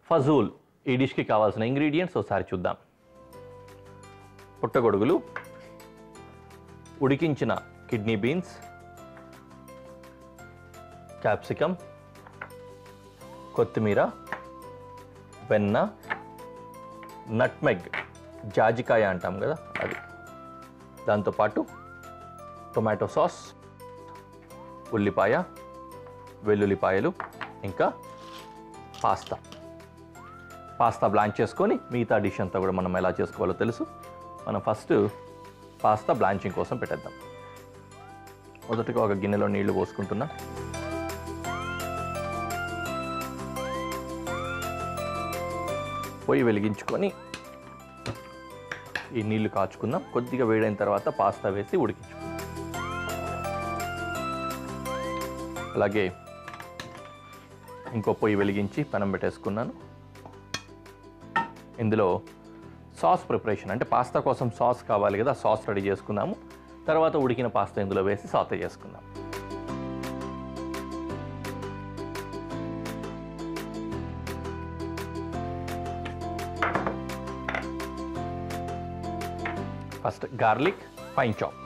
ఫజూల్ ఈ డిష్కి కావాల్సిన ఇంగ్రీడియంట్స్ ఒకసారి చూద్దాం. పుట్టగొడుగులు, ఉడికించిన కిడ్నీ బీన్స్, క్యాప్సికమ్, కొత్తిమీర, వెన్న, నట్మెగ్ జాజికాయ అంటాం కదా అది, దాంతోపాటు టొమాటో సాస్, ఉల్లిపాయ, వెల్లుల్లిపాయలు, ఇంకా పాస్తా బ్లాంచ్ చేసుకొని మిగతా డిష్ అంతా కూడా మనం ఎలా చేసుకోవాలో తెలుసు. మనం ఫస్ట్ పాస్తా బ్లాంచింగ్ కోసం పెట్టేద్దాం. మొదటిగా ఒక గిన్నెలో నీళ్లు పోసుకుంటున్నా. పొయ్యి వెలిగించుకొని ఈ నీళ్లు కాచుకుందాం. కొద్దిగా వేడైన తర్వాత పాస్తా వేసి ఉడికించుకుందాం. అలాగే ఇంకో పొయ్యి వెలిగించి పెనం పెట్టేసుకున్నాను. ఇందులో సాస్ ప్రిపరేషన్ అంటే పాస్తా కోసం సాస్ కావాలి కదా, సాస్ రెడీ చేసుకుందాము. తర్వాత ఉడికిన పాస్తా ఇందులో వేసి సాతే చేసుకుందాం. First garlic fine chop,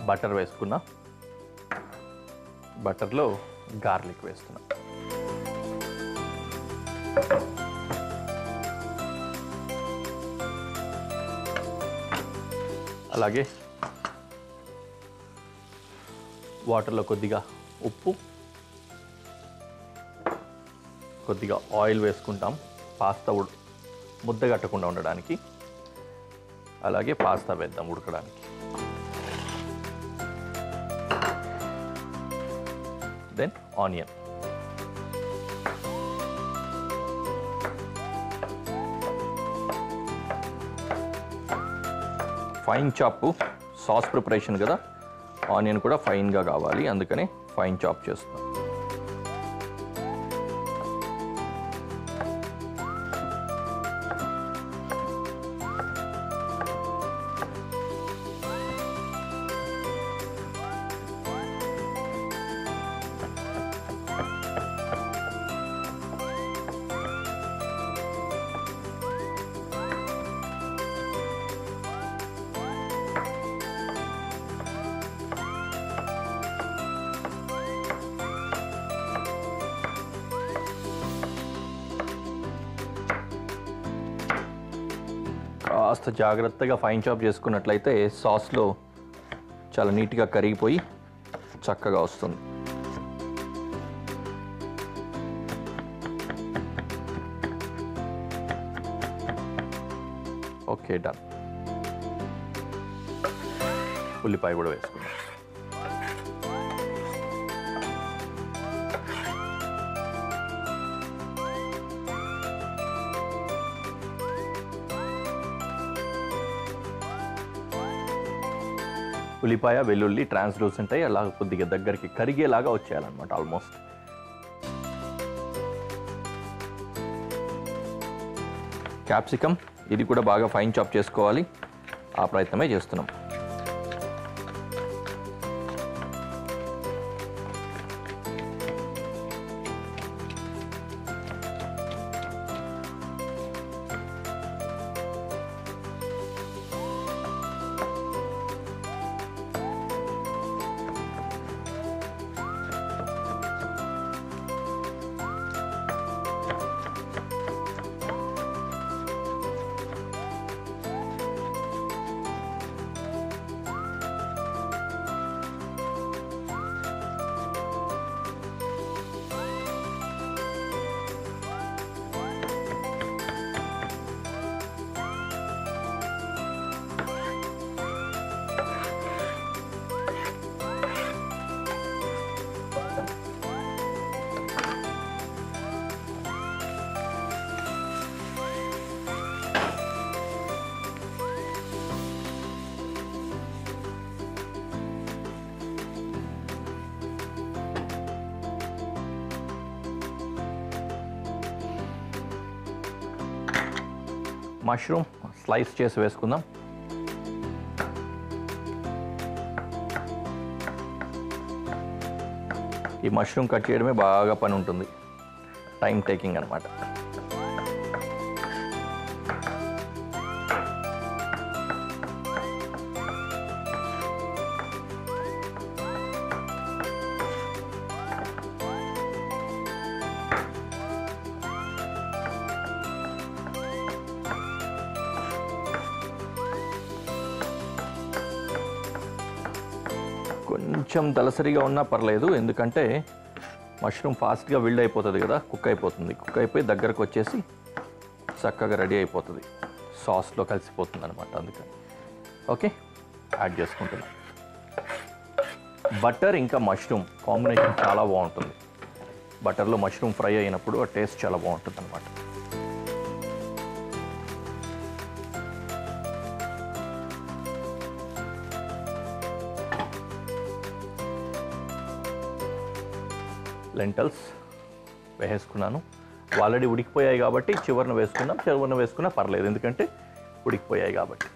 butter వేసుకున్నా. బటర్లో గార్లిక్ వేస్తున్నా. అలాగే వాటర్లో కొద్దిగా ఉప్పు, కొద్దిగా ఆయిల్ వేసుకుంటాం పాస్తా ముద్ద కట్టకుండా ఉండడానికి. అలాగే పాస్తా వేద్దాం ఉడకడానికి. then onion, fine chop. Sauce preparation కదా, ఆనియన్ కూడా ఫైన్గా కావాలి, అందుకని ఫైన్ చాప్ చేస్తున్నాం. కాస్త జాగ్రత్తగా ఫైన్ చాప్ చేసుకున్నట్లయితే సాస్లో చాలా నీట్గా కరిగిపోయి చక్కగా వస్తుంది. Okay, done. ఉల్లిపాయ కూడా వేసుకున్నాం. ఉల్లిపాయ, వెల్లుల్లి ట్రాన్స్లూసెంట్ అయ్యి అలా కొద్దిగా దగ్గరికి కరిగేలాగా వచ్చేయాలన్నమాట ఆల్మోస్ట్. క్యాప్సికమ్ ఇది కూడా బాగా ఫైన్ చాప్ చేసుకోవాలి, ఆ ప్రయత్నమే చేస్తున్నాం. మష్రూమ్ స్లైస్ చేసి వేసుకుందాం. ఈ మష్రూమ్ కట్ చేయడమే బాగా పని ఉంటుంది, టైం టేకింగ్ అనమాట. కొంచెం దలసరిగా ఉన్నా పర్లేదు, ఎందుకంటే మష్రూమ్ ఫాస్ట్గా విల్డ్ అయిపోతుంది కదా, కుక్ అయిపోతుంది. కుక్ అయిపోయి దగ్గరకు వచ్చేసి చక్కగా రెడీ అయిపోతుంది, సాస్లో కలిసిపోతుంది అనమాట. అందుకని ఓకే, యాడ్ చేసుకుంటున్నాం. బటర్ ఇంకా మష్రూమ్ కాంబినేషన్ చాలా బాగుంటుంది. బటర్లో మష్రూమ్ ఫ్రై అయినప్పుడు ఆ టేస్ట్ చాలా బాగుంటుంది అనమాట. లెంటల్స్ వేసుకున్నాను, ఆల్రెడీ ఉడికిపోయాయి కాబట్టి చివరిన వేసుకున్నాం. చివరిన వేసుకున్నా పర్లేదు, ఎందుకంటే ఉడికిపోయాయి కాబట్టి.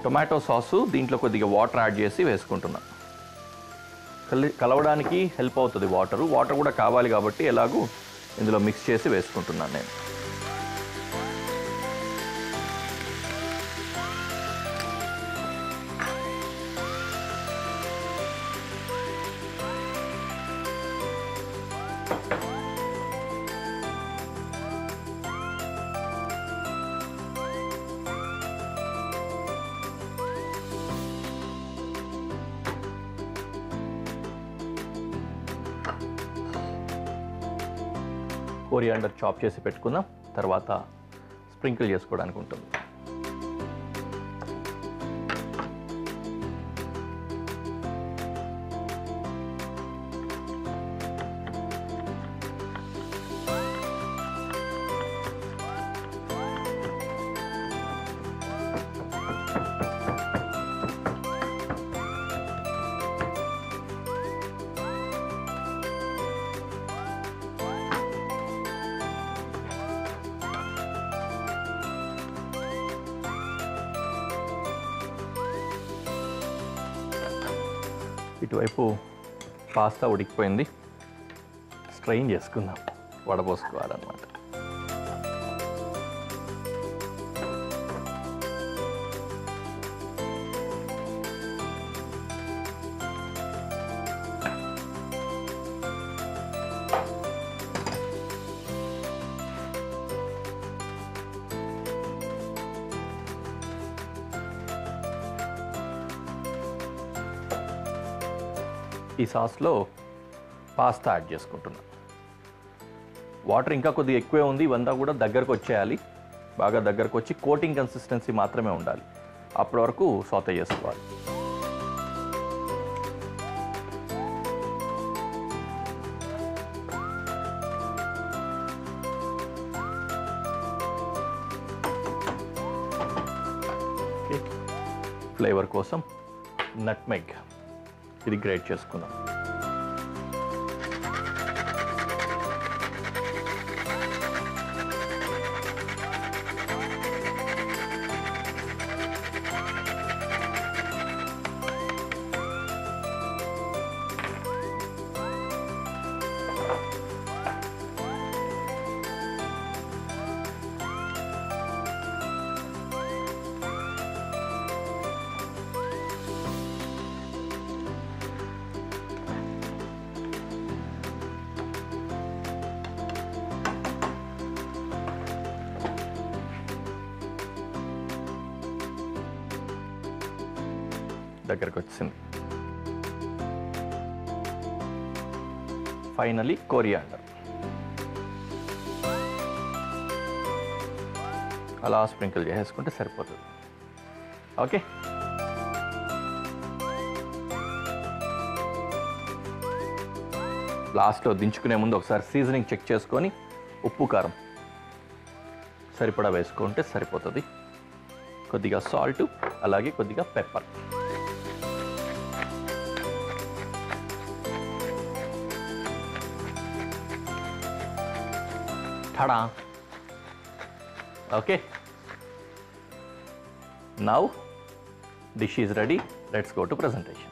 టొమాటో సాసు దీంట్లో కొద్దిగా వాటర్ యాడ్ చేసి వేసుకుంటున్నాను. కలవడానికి హెల్ప్ అవుతుంది వాటర్ కూడా కావాలి కాబట్టి ఎలాగూ ఇందులో మిక్స్ చేసి వేసుకుంటున్నాను నేను. కోరియాండర్ చాప్ చేసి పెట్టుకుందాం, తర్వాత స్ప్రింకిల్ చేసుకోవడానికి ఉంటుంది. ఇటువైపు పాస్తా ఉడికిపోయింది, స్ట్రెయిన్ చేసుకుందాం, వడపోసుకోవాలన్నమాట. ఈ సాస్లో పాస్తా యాడ్ చేసుకుంటున్నాను. వాటర్ ఇంకా కొద్దిగా ఎక్కువే ఉంది, ఇవంతా కూడా దగ్గరకు వచ్చేయాలి. బాగా దగ్గరకు వచ్చి కోటింగ్ కన్సిస్టెన్సీ మాత్రమే ఉండాలి, అప్పటి వరకు సాతే చేసుకోవాలి. ఫ్లేవర్ కోసం నట్మెగ్ ఇది గ్రేట్ చేసుకుందాం. దగ్గరకు వచ్చింది. ఫైనలీ కోరియాండర్ అలా స్ప్రింకిల్ చేసుకుంటే సరిపోతుంది. ఓకే, లాస్ట్లో దించుకునే ముందు ఒకసారి సీజనింగ్ చెక్ చేసుకొని ఉప్పు కారం సరిపడా వేసుకుంటే సరిపోతుంది. కొద్దిగా సాల్ట్, అలాగే కొద్దిగా pepper. Ta-da! Okay, now dish is ready. Let's go to presentation.